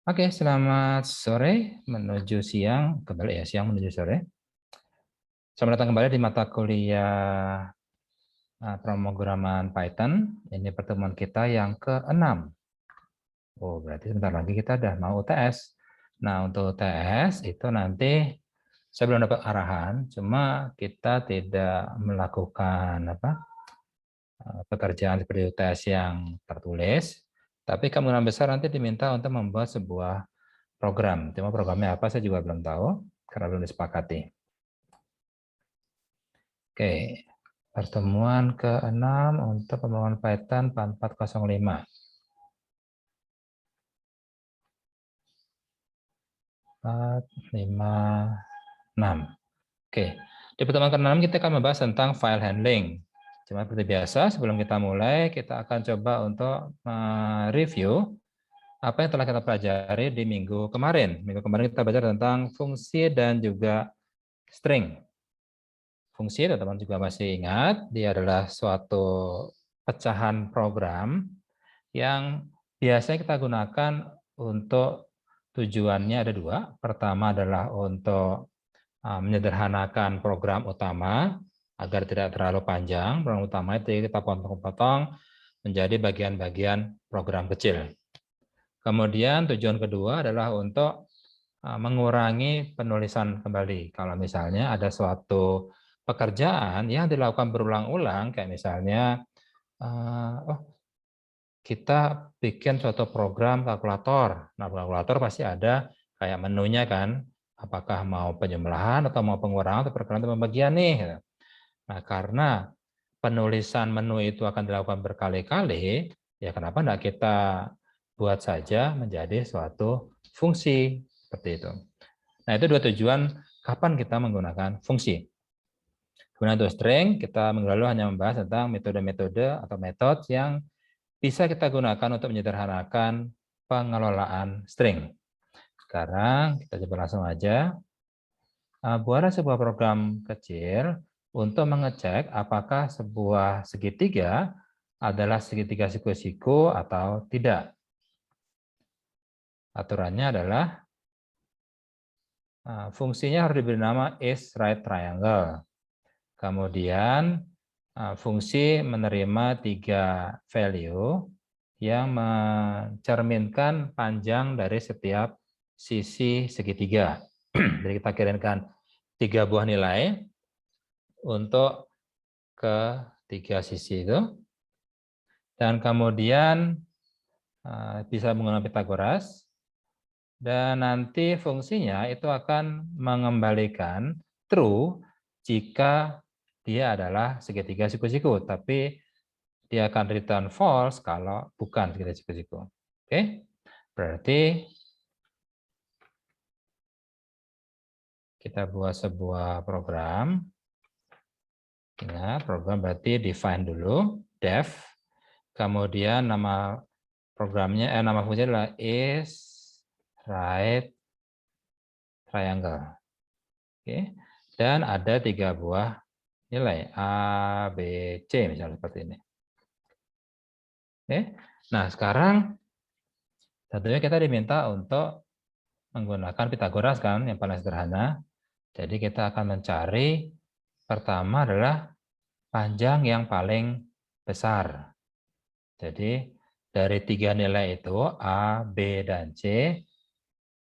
Oke, selamat sore menuju siang, kembali ya, siang menuju sore. Selamat datang kembali di mata kuliah pemrograman Python. Ini pertemuan kita yang ke-6. Oh, berarti sebentar lagi kita udah mau UTS. Nah, untuk UTS itu nanti saya belum dapat arahan, cuma kita tidak melakukan pekerjaan seperti UTS yang tertulis, tapi kemungkinan besar nanti diminta untuk membuat sebuah program. Cuma programnya apa saya juga belum tahu karena belum disepakati. Oke, pertemuan ke-6 untuk pembangunan Python 4405. 456. Oke, di pertemuan ke-6 kita akan membahas tentang file handling. Cuma seperti biasa, sebelum kita mulai, kita akan coba untuk review apa yang telah kita pelajari di minggu kemarin. Minggu kemarin kita belajar tentang fungsi dan juga string. Fungsi, teman-teman juga masih ingat, dia adalah suatu pecahan program yang biasanya kita gunakan untuk tujuannya ada dua. Pertama adalah untuk menyederhanakan program utama agar tidak terlalu panjang. Program utama itu kita potong-potong menjadi bagian-bagian program kecil. Kemudian tujuan kedua adalah untuk mengurangi penulisan kembali. Kalau misalnya ada suatu pekerjaan yang dilakukan berulang-ulang, kayak misalnya kita bikin suatu program kalkulator. Nah, kalkulator pasti ada kayak menunya kan, apakah mau penjumlahan atau mau pengurangan atau perkalian atau pembagian nih. Gitu. Nah, karena penulisan menu itu akan dilakukan berkali-kali, ya kenapa enggak kita buat saja menjadi suatu fungsi seperti itu. Nah, itu dua tujuan kapan kita menggunakan fungsi. Kemudian untuk string, kita minggu lalu hanya membahas tentang metode-metode atau metode yang bisa kita gunakan untuk menyederhanakan pengelolaan string. Sekarang kita coba langsung aja. Buatlah sebuah program kecil untuk mengecek apakah sebuah segitiga adalah segitiga siku-siku atau tidak. Aturannya adalah fungsinya harus diberi nama isRight triangle. Kemudian fungsi menerima 3 value yang mencerminkan panjang dari setiap sisi segitiga. Jadi kita kirimkan 3 buah nilai untuk ketiga sisi itu. Dan kemudian bisa menggunakan Pythagoras. Dan nanti fungsinya itu akan mengembalikan true jika dia adalah segitiga siku-siku, tapi dia akan return false kalau bukan segitiga siku-siku. Oke, berarti kita buat sebuah program. Ingat, program berarti define dulu, def, kemudian nama programnya, nama fungsinya adalah isRight triangle. Oke, dan ada 3 buah nilai A, B, C misalnya seperti ini. Oke, nah sekarang tentunya kita diminta untuk menggunakan Pythagoras kan, yang paling sederhana. Jadi kita akan mencari pertama adalah panjang yang paling besar. Jadi dari 3 nilai itu A, B, dan C,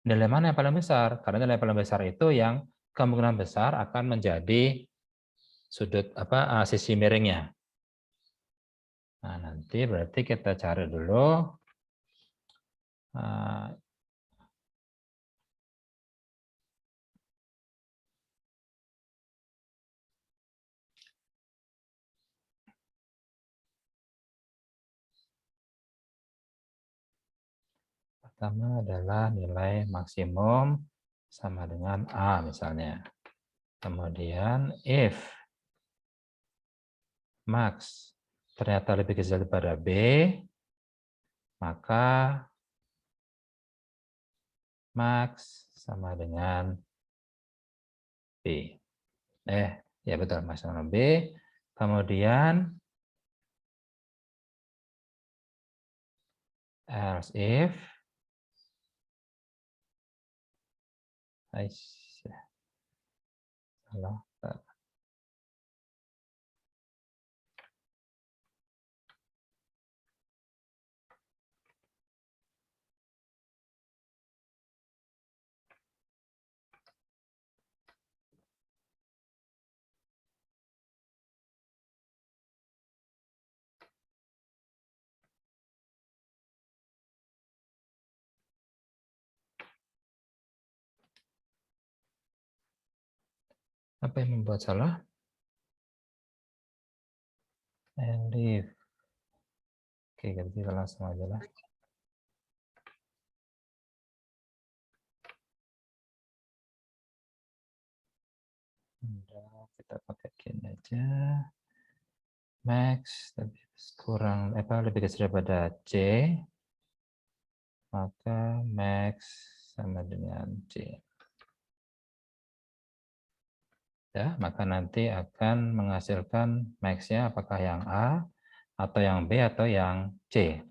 nilai mana yang paling besar? Karena nilai paling besar itu yang kemungkinan besar akan menjadi sudut sisi miringnya. Nah, nanti berarti kita cari dulu pertama adalah nilai maksimum sama dengan A misalnya. Kemudian if max ternyata lebih kecil daripada B, maka max sama dengan B. Ya betul, max sama B. Kemudian else if Salah. Apa yang membuat salah? And leave. Oke, kita langsung aja lah. Kita pakai gini aja. Max lebih kurang lebih kecil daripada C, maka max sama dengan C. Ya, maka nanti akan menghasilkan max-nya apakah yang A atau yang B atau yang C.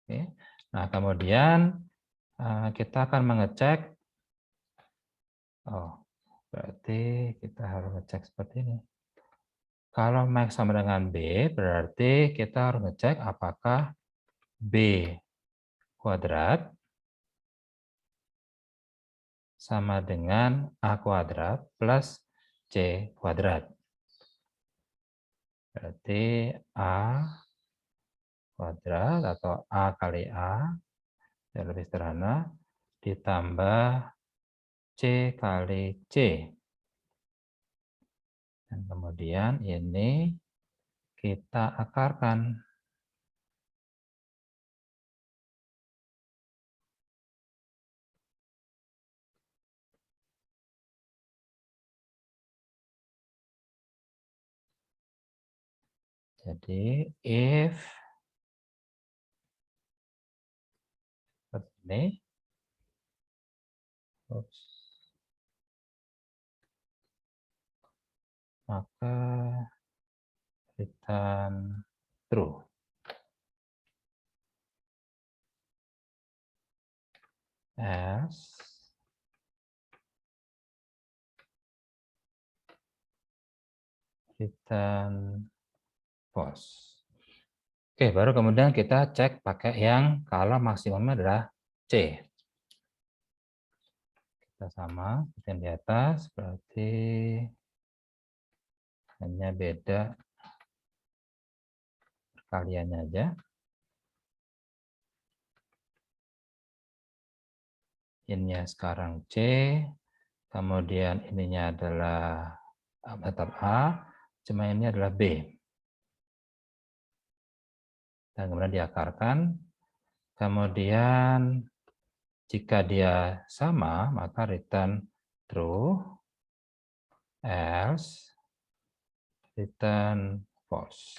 Oke. Nah, kemudian kita akan mengecek. Oh, berarti kita harus ngecek seperti ini. Kalau max sama dengan B, berarti kita harus ngecek apakah B kuadrat sama dengan A kuadrat plus C kuadrat. Berarti A kuadrat atau A kali A, yang lebih sederhana, ditambah C kali C. Dan kemudian ini kita akarkan. Jadi if seperti ini, maka return true. Else return false. Oke, baru kemudian kita cek pakai yang kalau maksimumnya adalah C. Kita sama seperti yang di atas, berarti hanya beda perkaliannya aja. Ininya sekarang C, kemudian ininya adalah tetap A, cuma ini adalah B. Dan kemudian diakarkan. Kemudian jika dia sama, maka return true, else return false.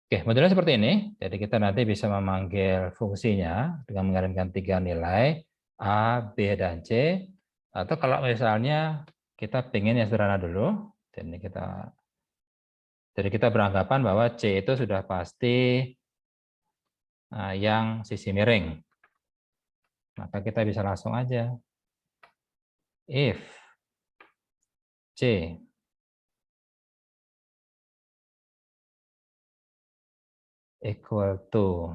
Oke, modelnya seperti ini. Jadi kita nanti bisa memanggil fungsinya dengan mengirimkan 3 nilai A, B, dan C. Atau kalau misalnya kita ingin yang sederhana dulu, jadi kita beranggapan bahwa C itu sudah pasti yang sisi miring. Maka kita bisa langsung aja. If C equal to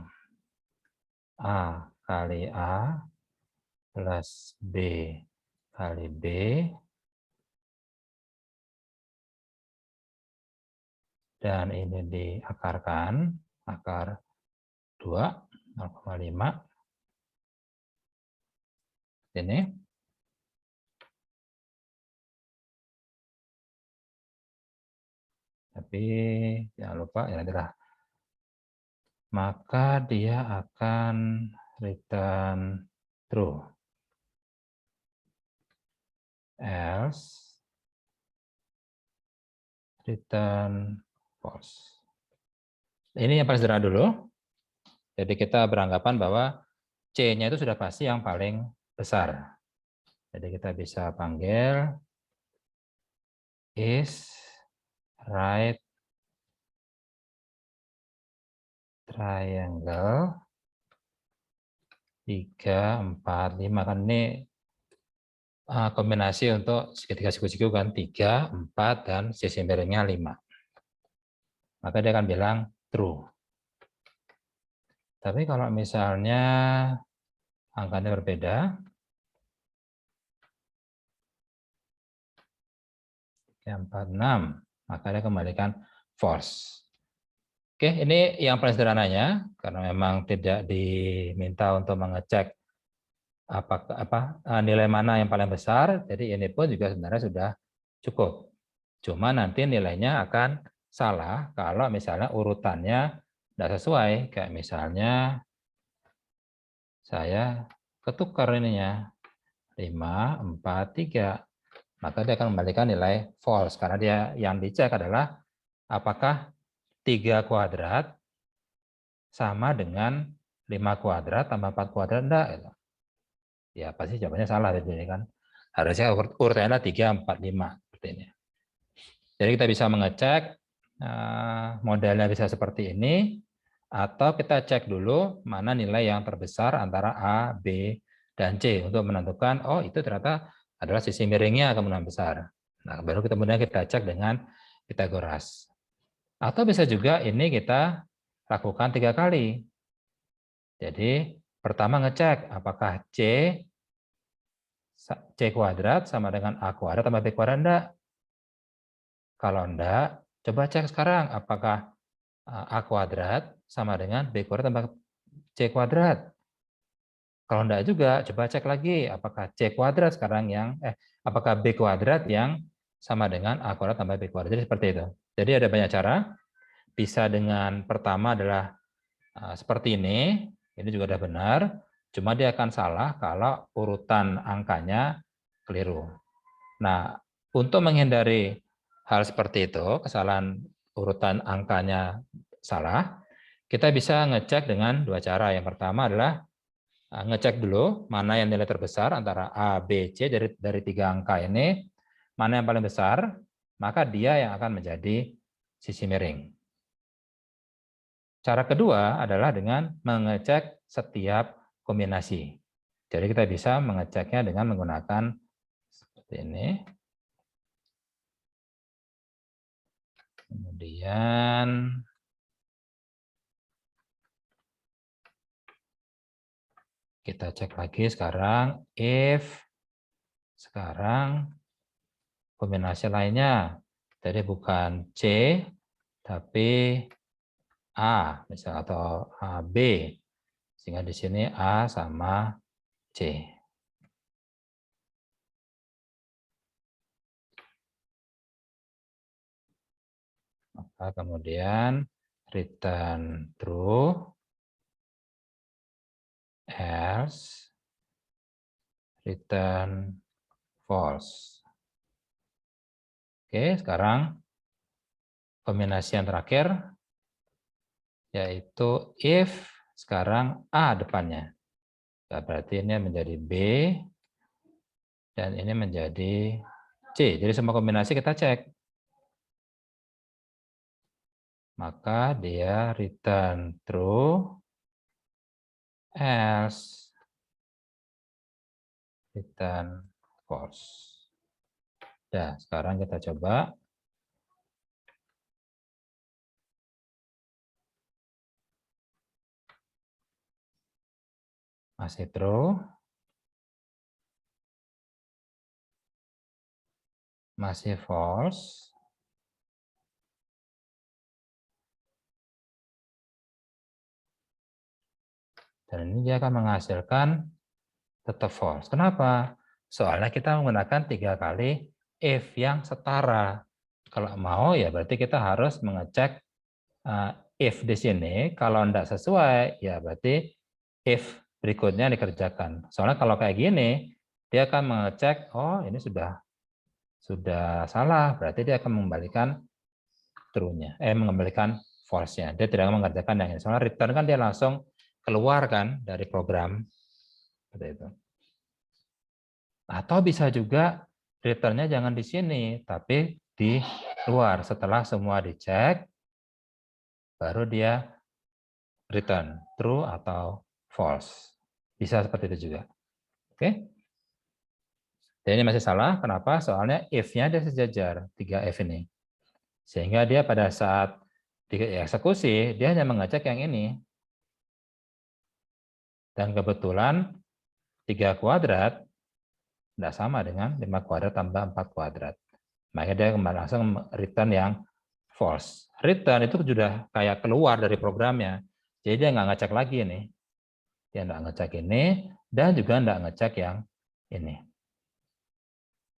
A kali A plus B kali B, dan ini diakarkan, akar 2, 0,5. Ini. Tapi jangan lupa, ya adalah. Maka dia akan return true. Else return false. Ini yang paling sederhana dulu. Jadi kita beranggapan bahwa C-nya itu sudah pasti yang paling besar. Jadi kita bisa panggil is right triangle 3, 4, 5. Kan ini kombinasi untuk segitiga siku-siku kan 3, 4, dan sisi miringnya 5. Maka dia akan bilang true. Tapi kalau misalnya angkanya berbeda, 3, 4, 6, maka dia kembalikan false. Oke, ini yang paling sederhananya, karena memang tidak diminta untuk mengecek nilai mana yang paling besar, jadi ini pun juga sebenarnya sudah cukup. Cuma nanti nilainya akan salah kalau misalnya urutannya tidak sesuai, kayak misalnya saya ketukar ininya 5, 4, 3, maka dia akan kembalikan nilai false karena dia yang dicek adalah apakah 3 kuadrat sama dengan 5 kuadrat tambah 4 kuadrat enggak gitu. Ya pasti jawabannya salah ini kan. Harusnya urutannya 3, 4, 5 seperti ini. Jadi kita bisa mengecek modelnya bisa seperti ini, atau kita cek dulu mana nilai yang terbesar antara A, B, dan C untuk menentukan oh itu ternyata adalah sisi miringnya kemungkinan besar. Nah baru kemudian kita cek dengan Pythagoras. Atau bisa juga ini kita lakukan 3 kali. Jadi pertama ngecek apakah C kuadrat sama dengan A kuadrat tambah B kuadrat enggak. Kalau enggak, coba cek sekarang apakah A kuadrat sama dengan B kuadrat tambah C kuadrat. Kalau enggak juga, coba cek lagi apakah C kuadrat sekarang apakah B kuadrat yang sama dengan A kuadrat tambah B kuadrat. Jadi seperti itu. Jadi ada banyak cara. Bisa dengan pertama adalah seperti ini juga sudah benar. Cuma dia akan salah kalau urutan angkanya keliru. Nah, untuk menghindari hal seperti itu, kesalahan urutan angkanya salah, kita bisa ngecek dengan 2 cara. Yang pertama adalah ngecek dulu mana yang nilai terbesar antara A, B, C dari 3 angka ini, mana yang paling besar, maka dia yang akan menjadi sisi miring. Cara kedua adalah dengan mengecek setiap kombinasi. Jadi kita bisa mengeceknya dengan menggunakan seperti ini. Kemudian kita cek lagi sekarang if sekarang kombinasi lainnya. Jadi bukan C tapi A misalnya atau B. Sehingga di sini A sama C. Maka kemudian return true, else return false. Oke, sekarang kombinasi yang terakhir yaitu if sekarang A depannya. Nah, berarti ini menjadi B dan ini menjadi C. Jadi semua kombinasi kita cek. Maka dia return true, else return false. Nah, sekarang kita coba. Masih true. Masih false. Dan ini dia akan menghasilkan tetap false. Kenapa? Soalnya kita menggunakan 3 kali if yang setara. Kalau mau ya berarti kita harus mengecek if di sini. Kalau tidak sesuai ya berarti if berikutnya dikerjakan. Soalnya kalau kayak gini dia akan mengecek oh ini sudah salah, berarti dia akan mengembalikan true-nya, mengembalikan false-nya. Dia tidak mengerjakan yang ini. Soalnya return kan dia langsung keluar kan dari program. Seperti itu. Atau bisa juga return-nya jangan di sini, tapi di luar. Setelah semua dicek, baru dia return true atau false. Bisa seperti itu juga. Oke. Dan ini masih salah, kenapa? Soalnya if-nya dia sejajar, 3 if ini. Sehingga dia pada saat dieksekusi, dia hanya mengecek yang ini. Dan kebetulan 3 kuadrat tidak sama dengan 5 kuadrat tambah 4 kuadrat. Makanya dia langsung return yang false. Return itu sudah kayak keluar dari programnya. Jadi dia nggak ngecek lagi ini. Dia nggak ngecek ini, dan juga nggak ngecek yang ini.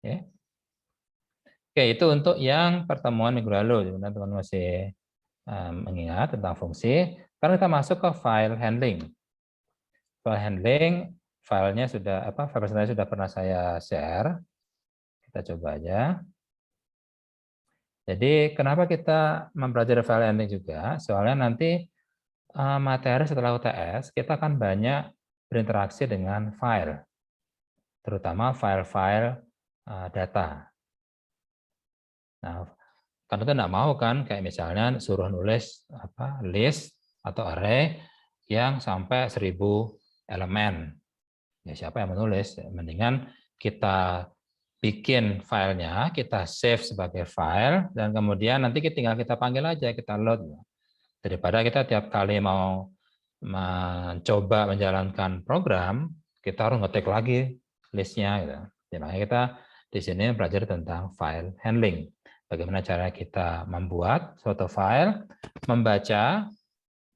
Oke. Oke, itu untuk yang pertemuan minggu lalu. Teman-teman masih mengingat tentang fungsi. Sekarang kita masuk ke file handling. File handling, filenya sudah file presentasi sudah pernah saya share. Kita coba aja. Jadi kenapa kita mempelajari file handling juga? Soalnya nanti materi setelah UTS kita akan banyak berinteraksi dengan file, terutama file-file data. Nah, kan kita nggak mau kan, kayak misalnya suruh nulis list atau array yang sampai 1000 elemen. Ya siapa yang menulis? Mendingan kita bikin filenya, kita save sebagai file, dan kemudian nanti tinggal kita panggil aja, kita load. Daripada kita tiap kali mau mencoba menjalankan program, kita harus ngetik lagi listnya. Gitu. Ya, makanya kita di sini belajar tentang file handling. Bagaimana cara kita membuat suatu file, membaca,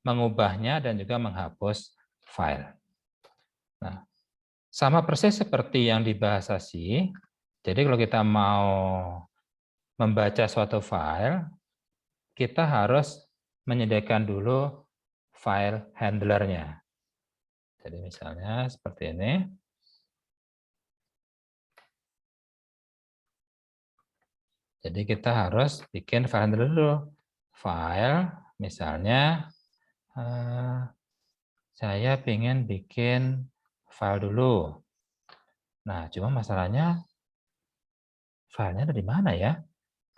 mengubahnya, dan juga menghapus file. Nah, sama persis seperti yang dibahas C. Jadi kalau kita mau membaca suatu file, kita harus menyediakan dulu file handlernya. Jadi misalnya seperti ini. Jadi kita harus bikin file handler dulu. File, misalnya saya ingin bikin file dulu. Nah, cuma masalahnya filenya ada di mana ya?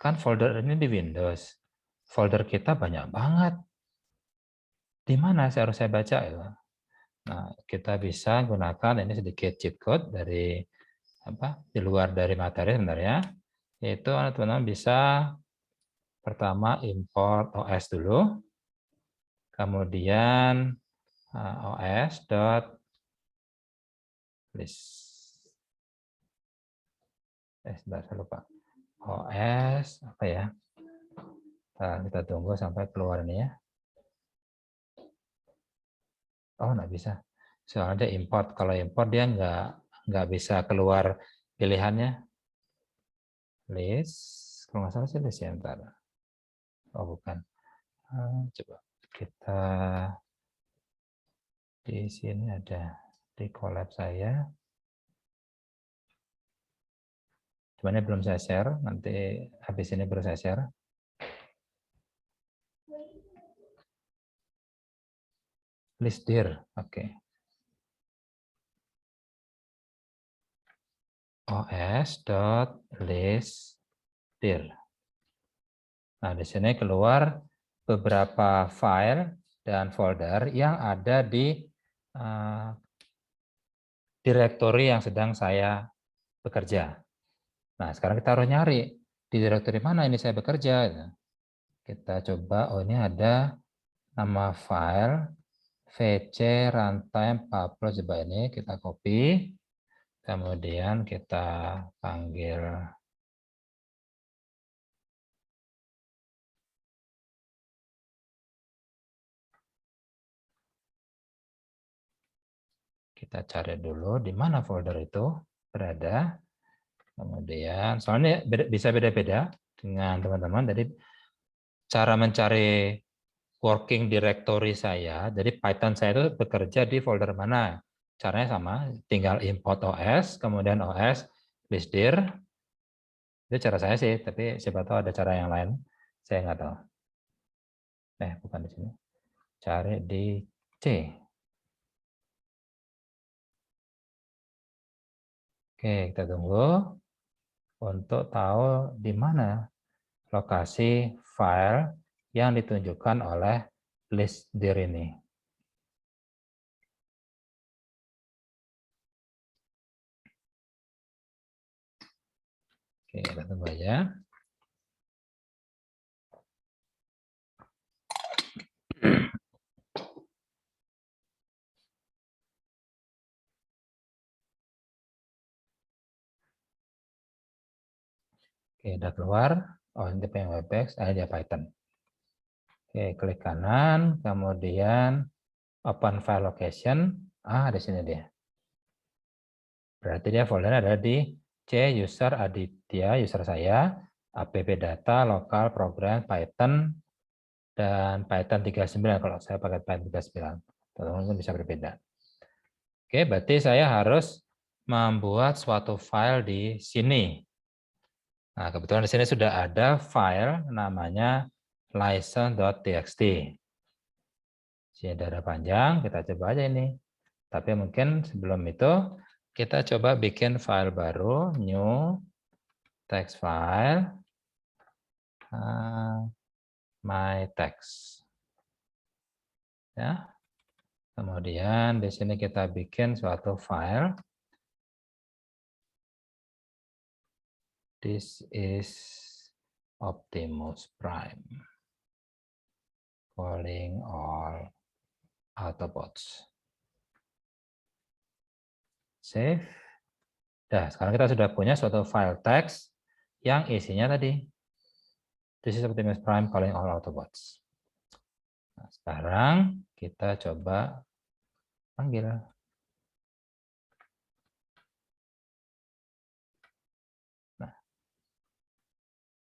Kan folder ini di Windows. Folder kita banyak banget. Di mana harus saya baca ya? Nah, kita bisa gunakan ini sedikit cheat code dari di luar dari materi sebenarnya. Yaitu teman-teman bisa pertama import OS dulu. Kemudian os.list. Sebentar, saya lupa. OS apa ya? Nah, kita tunggu sampai keluar ini ya. Oh, nggak bisa. Soalnya import. Kalau import dia nggak bisa keluar pilihannya. List. Kalau nggak salah sih list ya. Bentar. Oh, bukan. Coba kita di sini ada di collab saya. Cuman belum saya share. Nanti habis ini baru saya share. List dir. Oke. os.listdir. Nah, di sini keluar beberapa file dan folder yang ada di direktori yang sedang saya bekerja. Nah, sekarang kita harus nyari di direktori mana ini saya bekerja. Kita coba, oh ini ada nama file vc runtime publish. Coba ini kita copy, kemudian kita panggil kita cari dulu di mana folder itu berada. Kemudian, soalnya bisa beda-beda dengan teman-teman. Jadi cara mencari working directory saya, jadi Python saya itu bekerja di folder mana. Caranya sama, tinggal import OS, kemudian OS listdir. Itu cara saya sih, tapi siapa tahu ada cara yang lain. Saya nggak tahu. Bukan di sini. Cari di C. Oke, kita tunggu untuk tahu di mana lokasi file yang ditunjukkan oleh listdir ini. Oke, kita tunggu aja. Oke, udah keluar. Oh, ini pengen WebEx, ada dia Python. Oke, klik kanan, kemudian open file location. Di sini dia. Berarti dia foldernya ada di C user Aditya, user saya, app data, lokal, program, Python, dan Python 39 kalau saya pakai Python 39. Teman-teman bisa berbeda. Oke, berarti saya harus membuat suatu file di sini. Nah, kebetulan di sini sudah ada file namanya license.txt. Sini ada panjang, kita coba aja ini. Tapi mungkin sebelum itu kita coba bikin file baru, new text file, my text. Ya. Kemudian di sini kita bikin suatu file. This is Optimus Prime. Calling all Autobots. Save. Nah, sekarang kita sudah punya suatu file text yang isinya tadi. This is Optimus Prime calling all Autobots. Nah, sekarang kita coba panggil. Nah,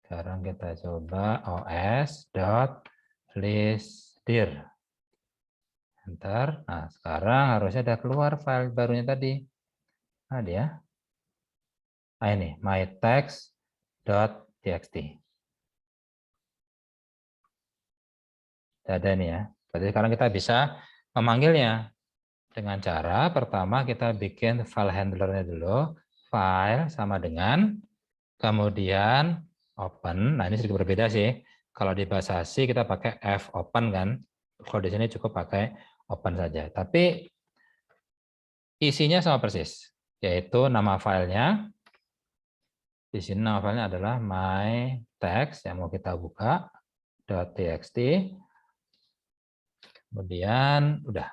sekarang kita coba os.listdir. Enter. Nah, sekarang harusnya ada keluar file barunya tadi. Nah, dia. Nah, ini mytext.txt. Ada nih ya. Berarti sekarang kita bisa memanggilnya dengan cara pertama kita bikin file handlernya dulu. File sama dengan, kemudian open. Nah, ini sedikit berbeda sih. Kalau di bahasa C kita pakai fopen kan. Kalau di sini cukup pakai open saja. Tapi isinya sama persis, yaitu nama filenya. Di sini nama filenya adalah mytext yang mau kita buka .txt. Kemudian udah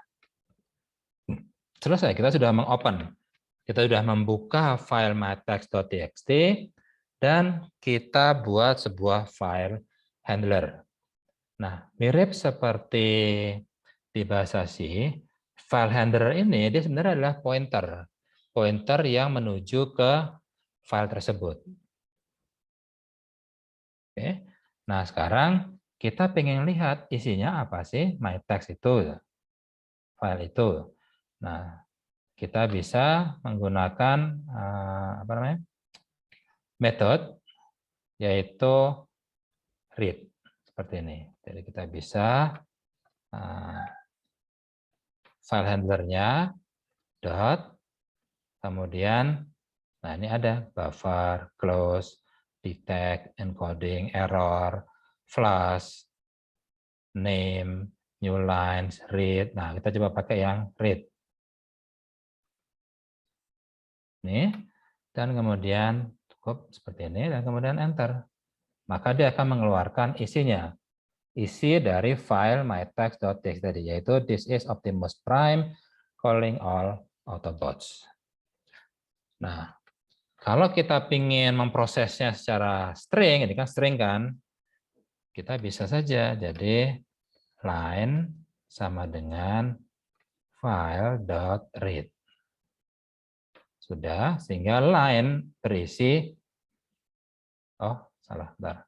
selesai, kita sudah mengopen. Kita sudah membuka file mytext.txt dan kita buat sebuah file handler. Nah, mirip seperti di bahasa C, file handler ini dia sebenarnya adalah pointer yang menuju ke file tersebut. Oke. Nah, sekarang kita pengen lihat isinya apa sih mytext itu, file itu. Nah, kita bisa menggunakan metode yaitu read seperti ini. Jadi kita bisa file handlernya dot, kemudian nah ini ada buffer, close, detect, encoding, error, flush, name, new lines, read. Nah, kita coba pakai yang read. Ini, dan kemudian cukup seperti ini, dan kemudian enter. Maka dia akan mengeluarkan isinya. Isi dari file mytext.txt tadi, yaitu this is Optimus Prime calling all Autobots. Nah, kalau kita ingin memprosesnya secara string, ini kan string kan, kita bisa saja jadi line sama dengan file.read. Sudah, sehingga line berisi, oh salah, bentar.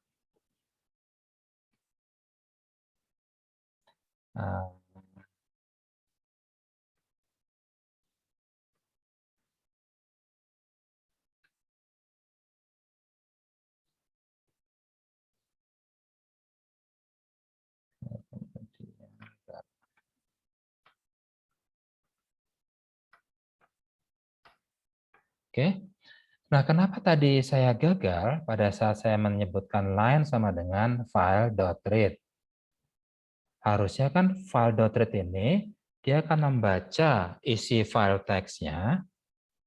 Oke. Nah, kenapa tadi saya gagal pada saat saya menyebutkan line sama dengan file.read? Harusnya kan file.read ini dia akan membaca isi file teksnya,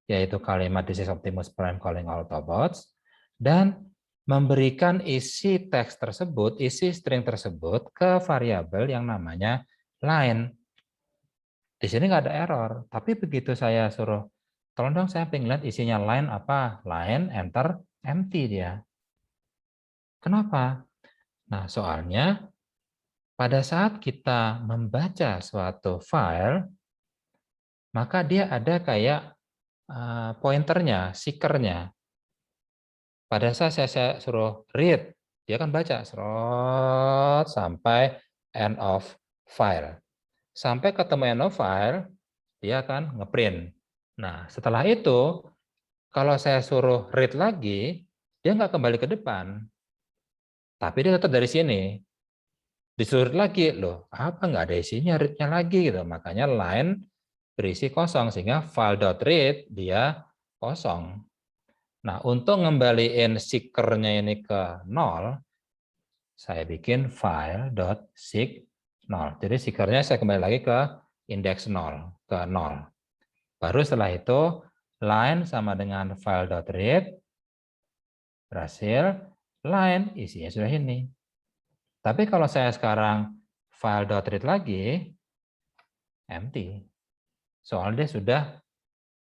yaitu kalimat this is Optimus Prime calling all Autobots, dan memberikan isi teks tersebut, isi string tersebut ke variabel yang namanya line. Di sini nggak ada error, tapi begitu saya suruh, tolong dong saya pengen lihat isinya line apa, line, enter, empty dia. Kenapa? Nah, soalnya pada saat kita membaca suatu file, maka dia ada kayak pointernya, seeker-nya. Pada saat saya suruh read, dia akan baca serot sampai end of file. Sampai ketemu end of file, dia akan ngeprint. Nah, setelah itu, kalau saya suruh read lagi, dia nggak kembali ke depan. Tapi dia tetap dari sini. Disuruh read lagi, loh, apa nggak ada isinya, read-nya lagi gitu. Makanya line berisi kosong, sehingga file.read dia kosong. Nah, untuk ngembaliin seeker-nya ini ke 0, saya bikin file.seek 0. Jadi seeker-nya saya kembali lagi ke indeks 0, ke 0. Baru setelah itu, line sama dengan file.read, berhasil, line isinya sudah ini. Tapi kalau saya sekarang file.read lagi, empty. Soalnya dia sudah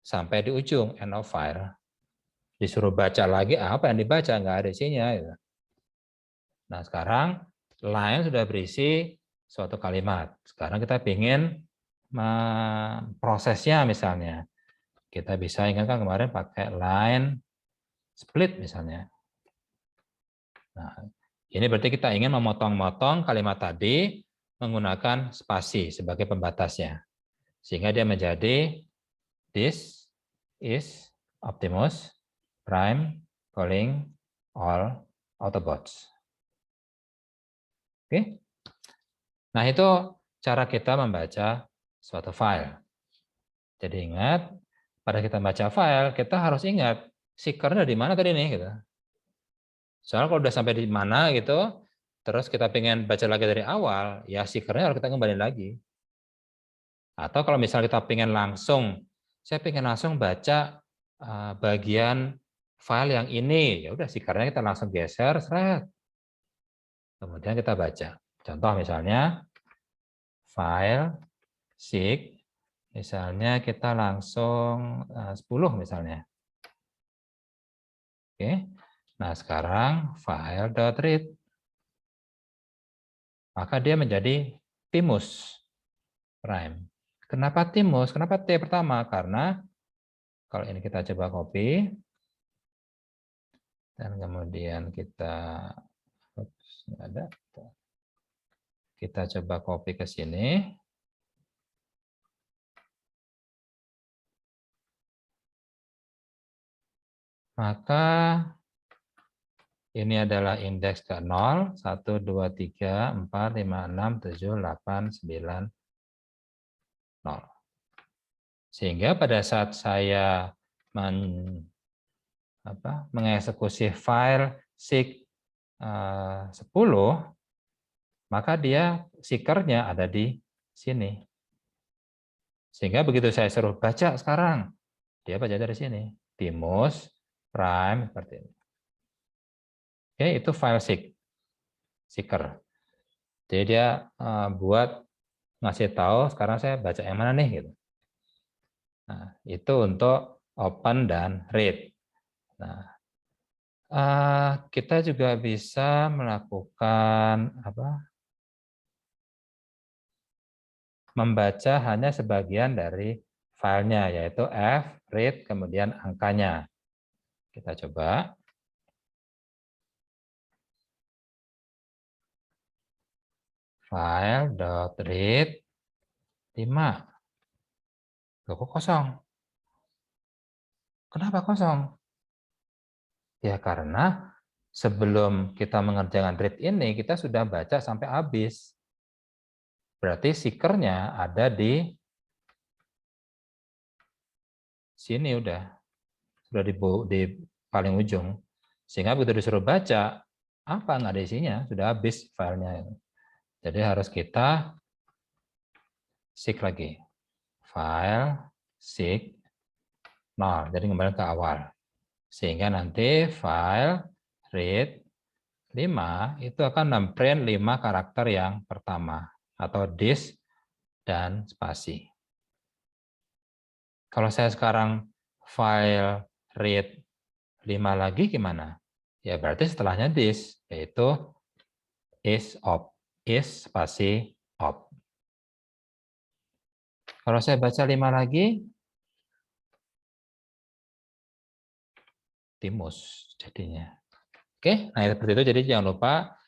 sampai di ujung, end of file. Disuruh baca lagi, apa yang dibaca? Nggak ada isinya. Gitu. Nah, sekarang line sudah berisi suatu kalimat. Sekarang kita ingin prosesnya misalnya. Kita bisa ingatkan kemarin pakai line split misalnya. Nah, ini berarti kita ingin memotong-motong kalimat tadi menggunakan spasi sebagai pembatasnya. Sehingga dia menjadi this is Optimus Prime calling all Autobots. Oke. Nah, itu cara kita membaca suatu file. Jadi ingat, pada kita baca file, kita harus ingat seeker-nya di mana tadi nih gitu. Soalnya kalau udah sampai di mana gitu, terus kita pengen baca lagi dari awal, ya seeker-nya harus kita kembali lagi. Atau kalau misalnya kita pengen langsung, saya pengen langsung baca bagian file yang ini, ya udah seeker-nya kita langsung geser, seret. Kemudian kita baca. Contoh misalnya file seek, misalnya kita langsung 10 misalnya. Oke. Nah, sekarang file.read. Maka dia menjadi Timus Prime. Kenapa Timus? Kenapa T pertama? Karena kalau ini kita coba copy dan kemudian kita ada. Kita coba copy ke sini. Maka ini adalah indeks ke 0, 1, 2, 3, 4, 5, 6, 7, 8, 9, 0. Sehingga pada saat saya mengeksekusi file seek 10, maka dia seeker-nya ada di sini. Sehingga begitu saya suruh baca sekarang, dia baca dari sini. Timus Prime seperti ini. Oke, itu file seeker. Jadi dia buat ngasih tahu sekarang saya baca yang mana nih gitu. Nah, itu untuk open dan read. Nah, kita juga bisa melakukan membaca hanya sebagian dari filenya, yaitu f read kemudian angkanya. Kita coba. File.read 5. Loh, kok kosong? Kenapa kosong? Ya karena sebelum kita mengerjakan read ini, kita sudah baca sampai habis. Berarti seeker-nya ada di sini sudah di paling ujung. Sehingga begitu disuruh baca, apa nggak ada isinya, sudah habis filenya. Jadi harus kita seek lagi. File, seek, 0. Jadi kembali ke awal. Sehingga nanti file read 5 itu akan memprint 5 karakter yang pertama, atau dis dan spasi. Kalau saya sekarang file read 5 lagi gimana? Ya berarti setelahnya dis, yaitu is spasi op. Kalau saya baca 5 lagi, timus jadinya. Oke, nah seperti itu. Jadi jangan lupa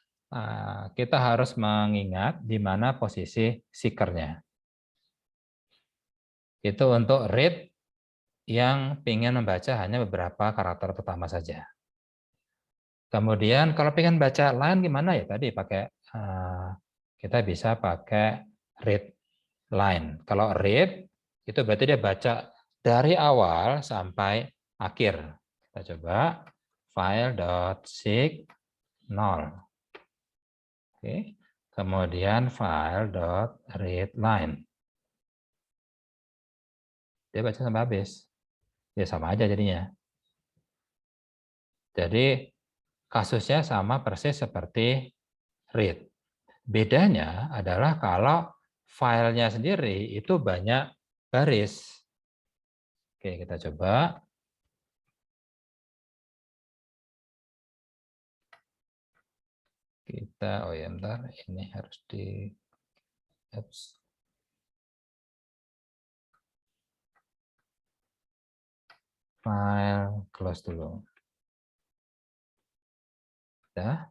kita harus mengingat di mana posisi seeker-nya. Itu untuk read yang ingin membaca hanya beberapa karakter pertama saja. Kemudian kalau ingin baca line gimana ya? Tadi pakai kita bisa pakai read line. Kalau read itu berarti dia baca dari awal sampai akhir. Kita coba file.seek 0. Oke. Kemudian file.readLine. Dia baca sampai habis. Ya sama aja jadinya. Jadi kasusnya sama persis seperti read. Bedanya adalah kalau filenya sendiri itu banyak baris. Oke, kita coba. Oh ya, bentar, ini harus di file close dulu. Ya,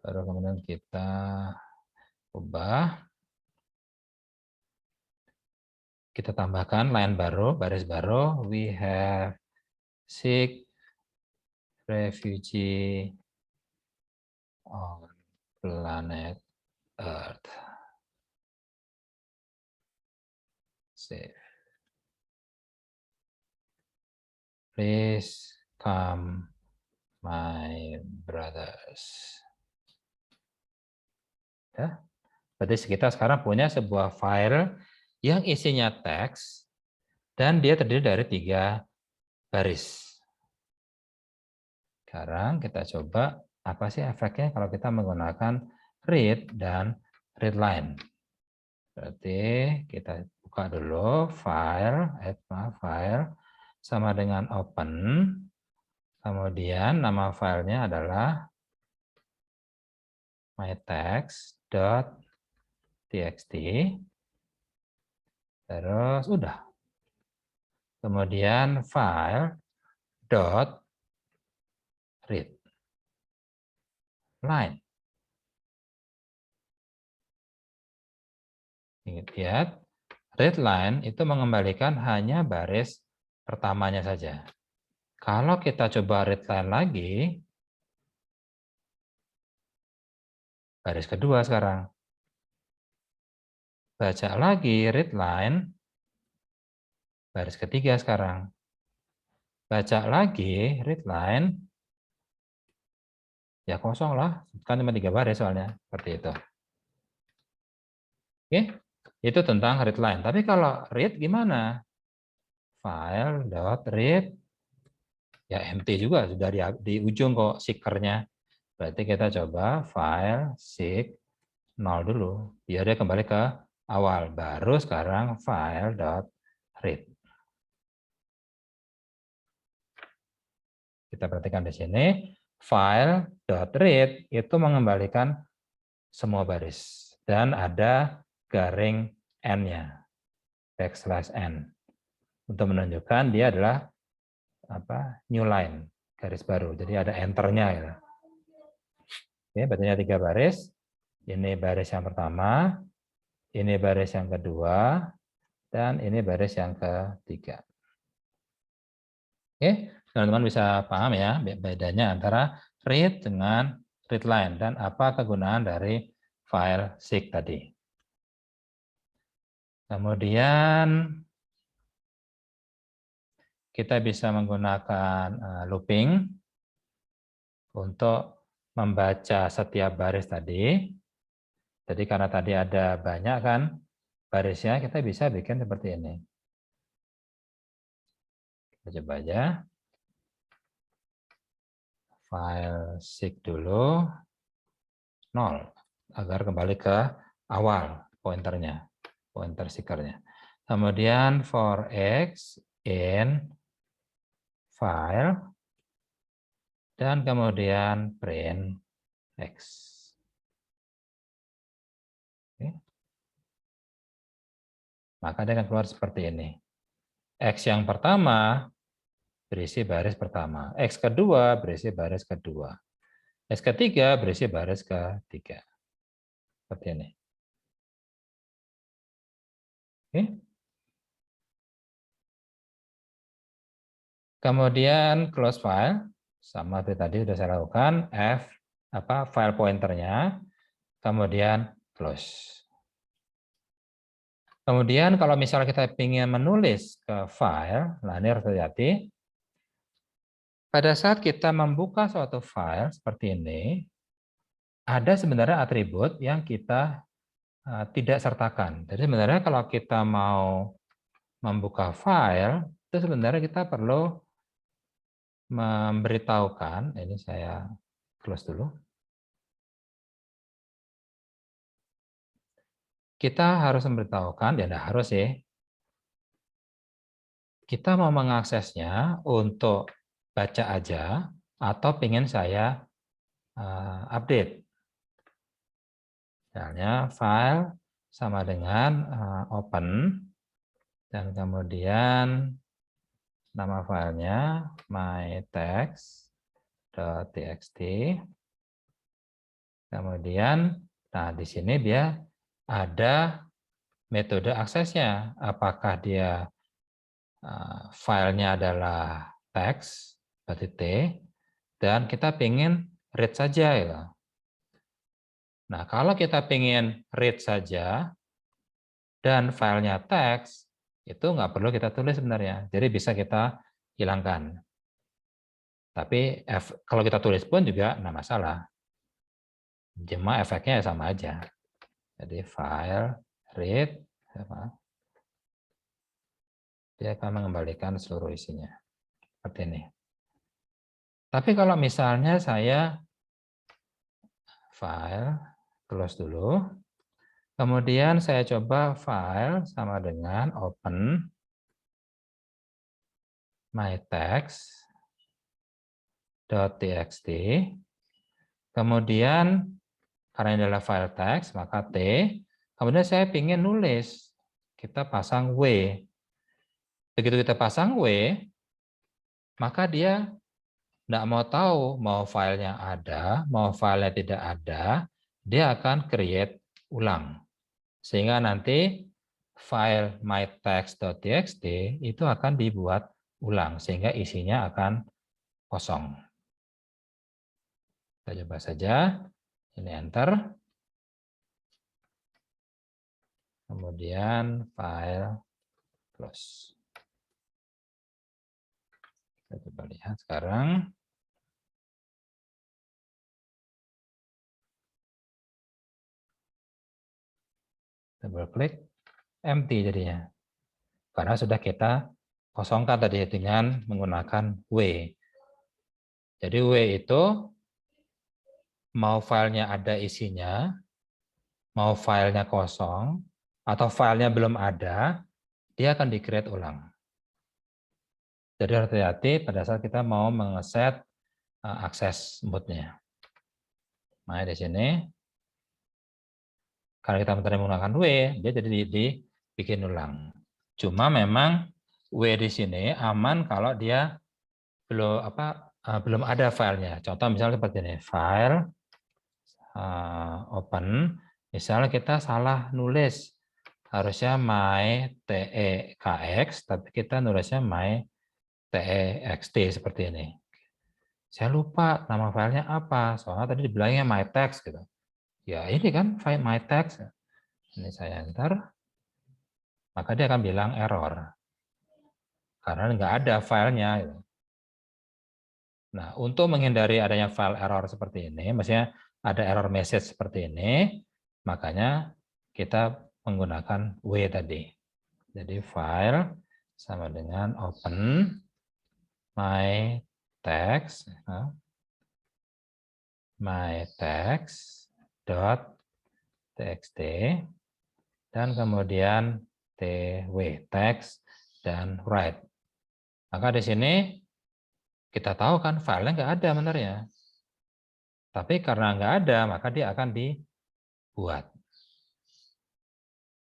baru kemudian kita ubah. Kita tambahkan line baru, baris baru. We have seek refugee on planet Earth. Save. Please come, my brothers. Ya, berarti kita sekarang punya sebuah file yang isinya teks dan dia terdiri dari 3 baris. Sekarang kita coba apa sih efeknya kalau kita menggunakan read dan readline. Berarti kita buka dulu file sama dengan open. Kemudian nama filenya adalah mytext.txt. Terus udah. Kemudian file .read line. Lihat, readline itu mengembalikan hanya baris pertamanya saja. Kalau kita coba readline lagi, baris kedua sekarang. Baca lagi readline, baris ketiga sekarang. Baca lagi readline, ya kosong lah, kan cuma 3 baris soalnya, seperti itu. Oke, itu tentang readline. Tapi kalau read gimana? File.read, ya empty juga, sudah di ujung kok seeker-nya. Berarti kita coba file seek 0 dulu, biar dia kembali ke awal. Baru sekarang file.read. Kita perhatikan di sini, file.read itu mengembalikan semua baris. Dan ada garing N-nya, \n. Untuk menunjukkan dia adalah new line, garis baru. Jadi ada enter-nya. Ya. Oke, berarti 3 baris. Ini baris yang pertama, ini baris yang kedua, dan ini baris yang ketiga. Oke, teman-teman bisa paham ya bedanya antara read dengan readline dan apa kegunaan dari file seek tadi. Kemudian kita bisa menggunakan looping untuk membaca setiap baris tadi. Jadi karena tadi ada banyak kan barisnya, kita bisa bikin seperti ini. Kita coba aja. file seek dulu 0 agar kembali ke awal pointernya, pointer seekernya. Kemudian for x in file dan kemudian print x. Oke. Maka dia akan keluar seperti ini. X yang pertama berisi baris pertama, X kedua berisi baris kedua, X ketiga berisi baris ketiga. Seperti ini. Oke. Kemudian close file, sama seperti tadi sudah saya lakukan, file pointernya, kemudian close. Kemudian kalau misalnya kita ingin menulis ke file, nah ini harus hati-hati. Pada saat kita membuka suatu file seperti ini, ada sebenarnya atribut yang kita tidak sertakan. Jadi sebenarnya kalau kita mau membuka file, itu sebenarnya kita perlu memberitahukan, ini saya close dulu. Kita harus memberitahukan, ya tidak harus sih. Kita mau mengaksesnya untuk baca aja, atau pengen saya update. Misalnya file sama dengan open, dan kemudian nama filenya mytext.txt. Kemudian, nah di sini dia ada metode aksesnya. Apakah dia filenya adalah teks, berarti T, dan kita pengen read saja ya. Nah, kalau kita pengen read saja dan filenya teks, itu nggak perlu kita tulis sebenarnya. Jadi bisa kita hilangkan. Tapi kalau kita tulis pun juga nggak masalah. Cuma efeknya sama aja. Jadi file read, dia akan mengembalikan seluruh isinya. Seperti ini. Tapi kalau misalnya saya file, close dulu, kemudian saya coba file sama dengan open mytext.txt, kemudian karena ini adalah file teks, maka T, kemudian saya ingin nulis, kita pasang W. Begitu kita pasang W, maka dia tidak mau tahu mau filenya ada, mau filenya tidak ada, dia akan create ulang. Sehingga nanti file mytext.txt itu akan dibuat ulang, sehingga isinya akan kosong. Kita coba saja, ini enter. Kemudian file close. Kita coba lihat sekarang. Double klik, empty jadinya. Karena sudah kita kosongkan tadi dengan menggunakan W. Jadi W itu mau filenya ada isinya, mau filenya kosong, atau filenya belum ada, dia akan di-create ulang. Jadi hati-hati pada saat kita mau mengeset akses mode-nya. Nah, di sini, karena kita menggunakan W, dia jadi dibikin ulang. Cuma memang W di sini aman kalau dia belum ada filenya. Contoh misalnya seperti ini, file open, misalnya kita salah nulis, harusnya mytext, tapi kita nulisnya mytext seperti ini. Saya lupa nama filenya apa, soalnya tadi dibilangnya mytext gitu. Ya ini kan file mytext. Ini saya enter, maka dia akan bilang error karena nggak ada filenya. Nah, untuk menghindari adanya file error seperti ini, maksudnya ada error message seperti ini, makanya kita menggunakan W tadi. Jadi file sama dengan open mytext myText.txt dan kemudian tw text dan write. Maka di sini kita tahu kan filenya nggak ada sebenarnya. Tapi karena nggak ada, maka dia akan dibuat.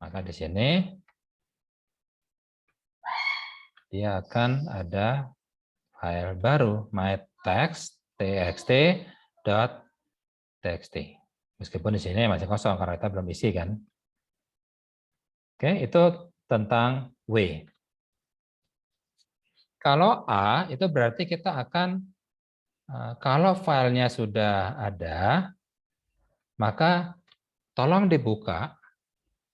Maka di sini dia akan ada file baru myText.txt. Meskipun di sini masih kosong karena kita belum isi kan. Oke, itu tentang W. Kalau A itu berarti kita akan kalau filenya sudah ada, maka tolong dibuka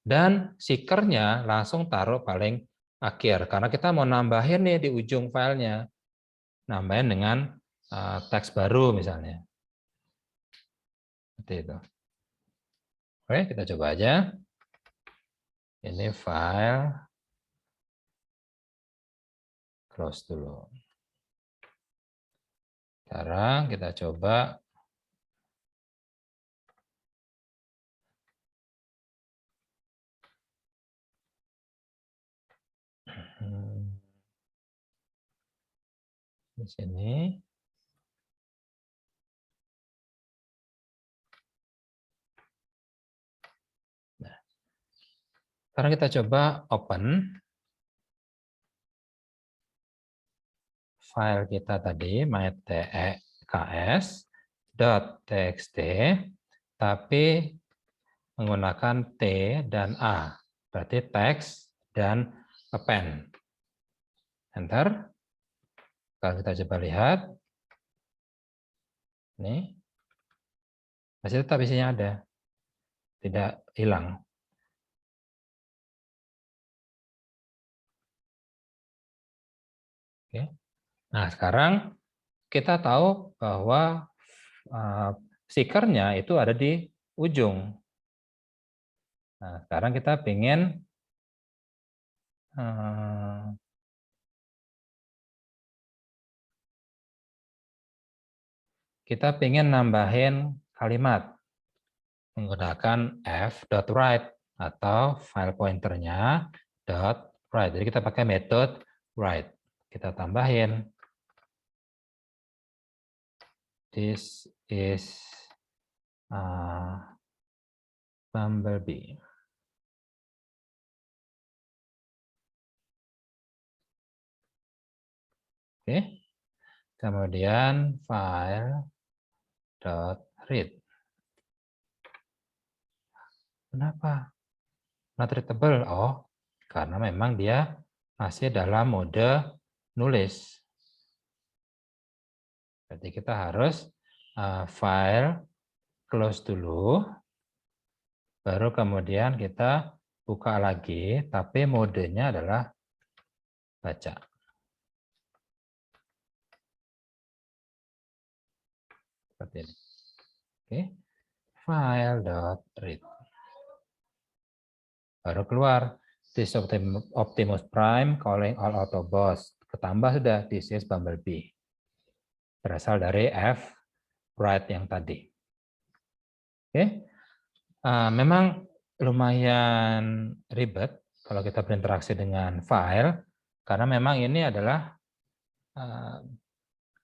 dan seeker-nya langsung taruh paling akhir karena kita mau nambahin nih di ujung filenya. Nambahin dengan teks baru misalnya. Seperti itu. Oke, kita coba aja. Ini file close dulu. Sekarang kita coba di sini. Nah, sekarang kita coba open file kita tadi myText.txt tapi menggunakan T dan A. Berarti text dan append. Enter. Kalau kita coba lihat, ini masih tetap isinya ada, tidak hilang. Oke. Nah, sekarang kita tahu bahwa seeker-nya itu ada di ujung. Nah, sekarang kita ingin nambahin kalimat menggunakan f.write atau file pointernya .write. Jadi kita pakai metode write. Kita tambahin this is Bumblebee. Oke. Kemudian file .read. Kenapa not readable? Oh, karena memang dia masih dalam mode nulis. Berarti kita harus file close dulu, baru kemudian kita buka lagi, tapi modenya adalah baca. Seperti ini. Oke, file.read. Baru keluar this Optimus Prime calling all Autobots. Ketambah sudah this is Bumblebee. Berasal dari f.write yang tadi. Oke, memang lumayan ribet kalau kita berinteraksi dengan file, karena memang ini adalah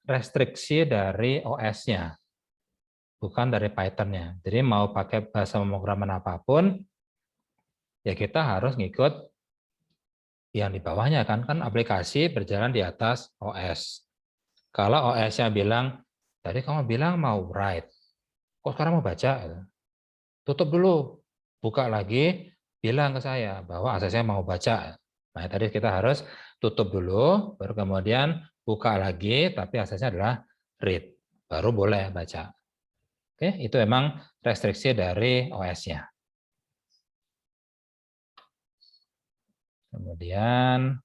restriksi dari OS-nya, bukan dari Python-nya. Jadi mau pakai bahasa pemrograman apapun, ya kita harus ngikut yang di bawahnya, kan aplikasi berjalan di atas OS. Kalau OS-nya bilang, tadi kamu bilang mau write, kok sekarang mau baca? Tutup dulu, buka lagi, bilang ke saya bahwa aksesnya mau baca. Nah, tadi kita harus tutup dulu, baru kemudian buka lagi, tapi aksesnya adalah read, baru boleh baca. Oke, itu memang restriksi dari OS-nya. Kemudian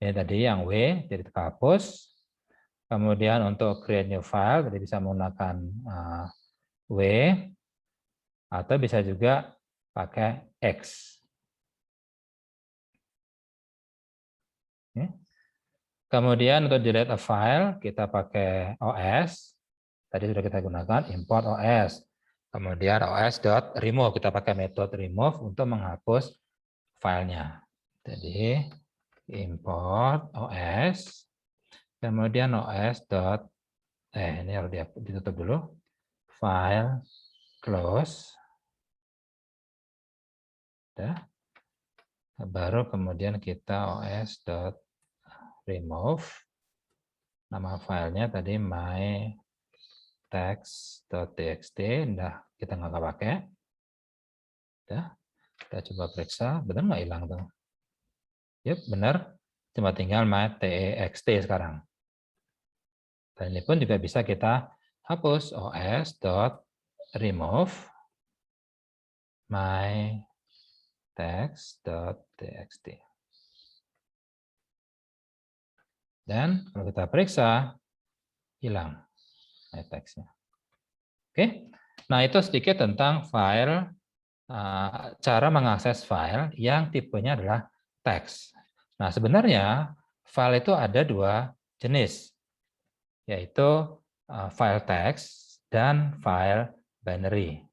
ini tadi yang W, jadi kita hapus. Kemudian untuk create new file, jadi bisa menggunakan W, atau bisa juga pakai X. Kemudian untuk delete a file, kita pakai OS, Tadi sudah kita gunakan import OS. Kemudian os.remove, kita pakai metode remove untuk menghapus filenya. Jadi import OS, kemudian os. Ini harus ditutup dulu. File close. Udah. Baru kemudian kita os.remove. Nama filenya tadi my text.txt, udah kita nggak pakai. Udah, kita coba periksa, benar nggak hilang tuh? Yuk, benar. Cuma tinggal my text sekarang. Dan ini pun juga bisa kita hapus os.remove my text.txt. Dan kalau kita periksa, hilang my text-nya. Oke, nah itu sedikit tentang file, cara mengakses file yang tipenya adalah teks. Nah sebenarnya file itu ada dua jenis, yaitu file teks dan file binary.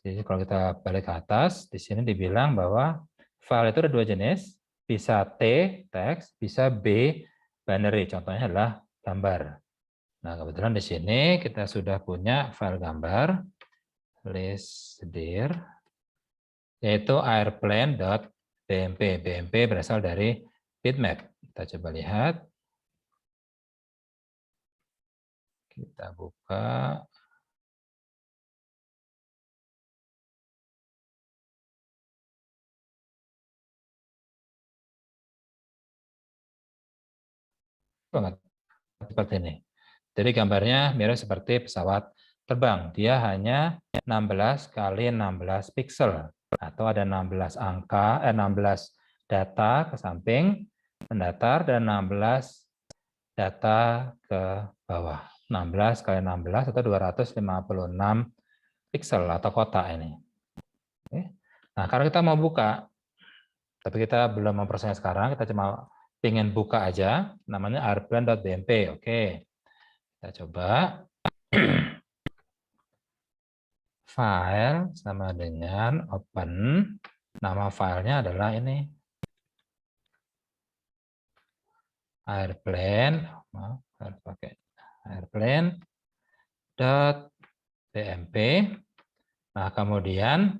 Jadi kalau kita balik ke atas, di sini dibilang bahwa file itu ada dua jenis, bisa T, teks, bisa B, binary. Contohnya adalah gambar. Nah, kebetulan di sini kita sudah punya file gambar, listdir, yaitu airplane.bmp. BMP berasal dari bitmap. Kita coba lihat. Kita buka. Banget seperti ini. Jadi gambarnya mirip seperti pesawat terbang. Dia hanya 16 kali 16 pixel atau ada 16 angka, 16 data ke samping mendatar dan 16 data ke bawah. 16 kali 16 atau 256 pixel atau kotak ini. Oke. Nah, kalau kita mau buka, tapi kita belum memprosesnya sekarang, kita cuma ingin buka aja, namanya airplane.bmp. Oke. Kita coba. File sama dengan open. Nama filenya adalah ini. Airplane. Harus pakai airplane.bmp. Nah, kemudian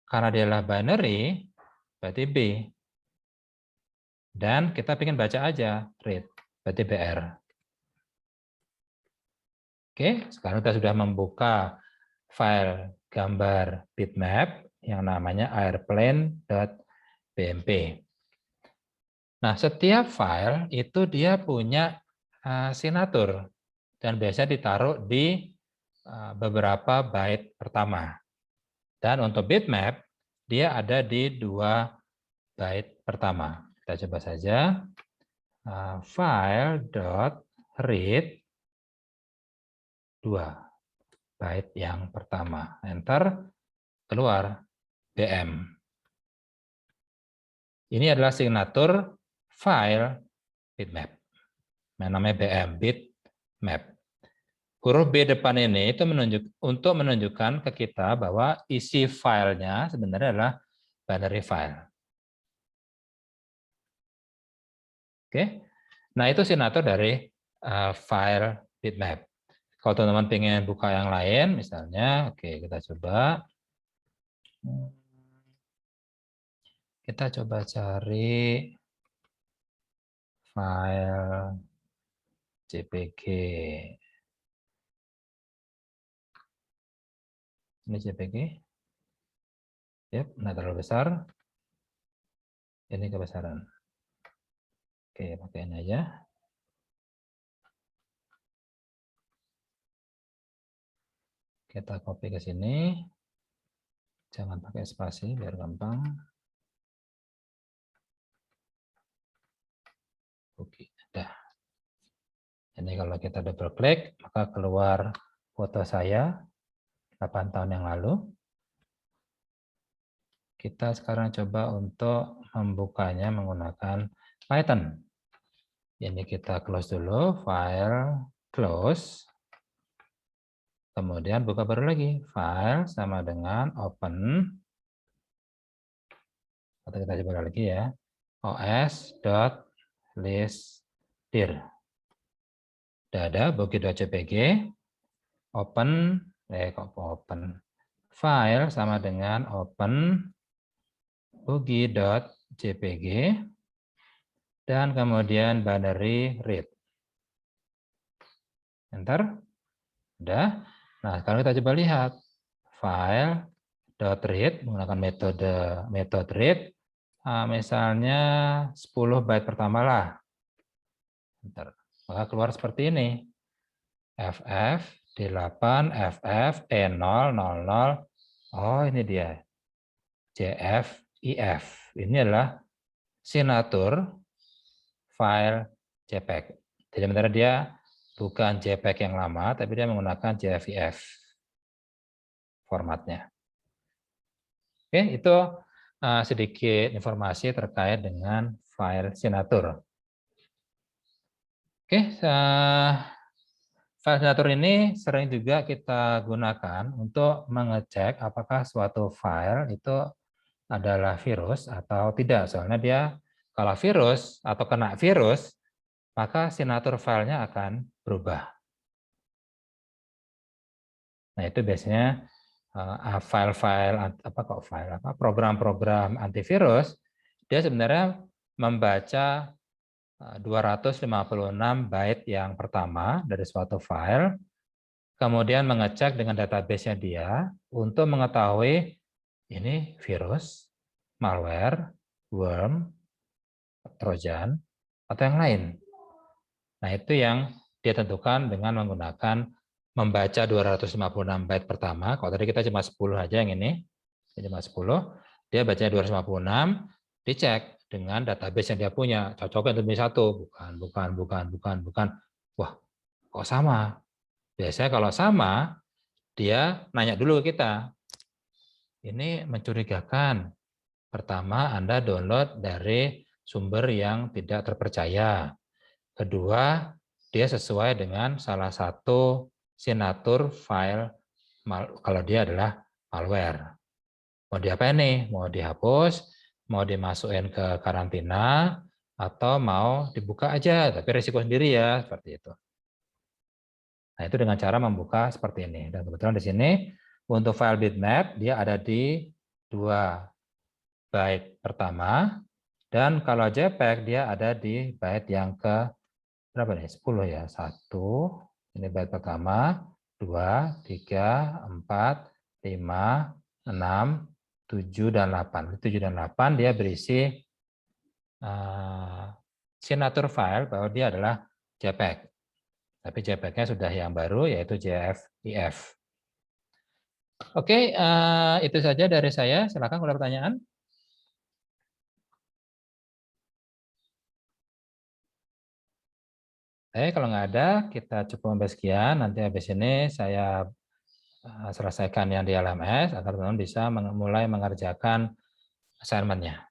karena dia adalah binary, berarti B. Dan kita ingin baca aja, read, berarti BR. Oke, sekarang kita sudah membuka file gambar bitmap yang namanya airplane.bmp. Nah, setiap file itu dia punya signature dan biasanya ditaruh di beberapa byte pertama. Dan untuk bitmap, dia ada di 2 byte pertama. Kita coba saja file.read 2 byte yang pertama. Enter, keluar BM. Ini adalah signature file bitmap. Namanya BM, bitmap. Huruf B depan ini itu untuk menunjukkan ke kita bahwa isi filenya sebenarnya adalah binary file. Oke, nah itu signature dari file bitmap. Kalau teman-teman pengen buka yang lain, misalnya, oke kita coba. Kita coba cari file JPG. Ini JPG. Yep, nggak terlalu besar. Ini kebesaran. Oke, pakai ini aja. Kita copy ke sini. Jangan pakai spasi biar gampang. Oke, udah. Ini kalau kita double klik, maka keluar foto saya 8 tahun yang lalu. Kita sekarang coba untuk membukanya menggunakan Python. Ini kita close dulu, file close. Kemudian buka baru lagi, file sama dengan open. Atau kita coba lagi ya, os.listdir. Sudah ada boogie.jpg, open, file sama dengan open boogie.jpg, dan kemudian binary read. Enter. Udah. Nah, sekarang kita coba lihat. File.read menggunakan metode read. Misalnya 10 byte pertama lah. Enter. Maka keluar seperti ini. FF8, FF, E000. Oh, ini dia. JFIF. Ini adalah signatur file JPEG. Jadi sebenarnya dia bukan JPEG yang lama, tapi dia menggunakan JFIF formatnya. Oke, itu sedikit informasi terkait dengan file signatur. Oke, file signatur ini sering juga kita gunakan untuk mengecek apakah suatu file itu adalah virus atau tidak. Soalnya dia kalau virus atau kena virus, maka signatur filenya akan berubah. Nah, itu biasanya program-program antivirus, dia sebenarnya membaca 256 byte yang pertama dari suatu file, kemudian mengecek dengan database-nya dia untuk mengetahui ini virus, malware, worm, trojan, atau yang lain. Nah, itu yang dia tentukan dengan menggunakan membaca 256 byte pertama. Kalau tadi kita cuma 10 aja yang ini, cuma 10, dia baca 256, dicek dengan database yang dia punya. Cocoknya untuk satu, bukan. Wah, kok sama? Biasanya kalau sama, dia nanya dulu ke kita. Ini mencurigakan. Pertama, Anda download dari sumber yang tidak terpercaya. Kedua, dia sesuai dengan salah satu signatur file kalau dia adalah malware. Mau diapain nih? Mau dihapus, mau dimasukin ke karantina, atau mau dibuka aja, tapi risiko sendiri ya, seperti itu. Nah, itu dengan cara membuka seperti ini. Dan kebetulan di sini, untuk file bitmap, dia ada di 2 byte pertama, dan kalau JPEG, dia ada di byte yang ke berapa nih? 10 ya. 1, ini byte pertama, 2, 3, 4, 5, 6, 7, dan 8. 7 dan 8 dia berisi signature file bahwa dia adalah JPEG. Tapi JPEG-nya sudah yang baru, yaitu JFIF. Oke, itu saja dari saya. Silakan kalau ada pertanyaan. Kalau nggak ada, kita cukup sampai sekian. Nanti habis ini saya selesaikan yang di LMS agar teman-teman bisa mulai mengerjakan assignment-nya.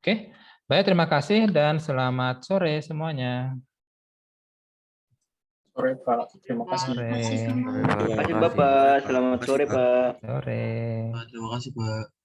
Oke, baik, terima kasih dan selamat sore semuanya. Sore Pak, terima kasih. Sore. Terima kasih Bapak, selamat sore Pak. Sore. Terima kasih Pak.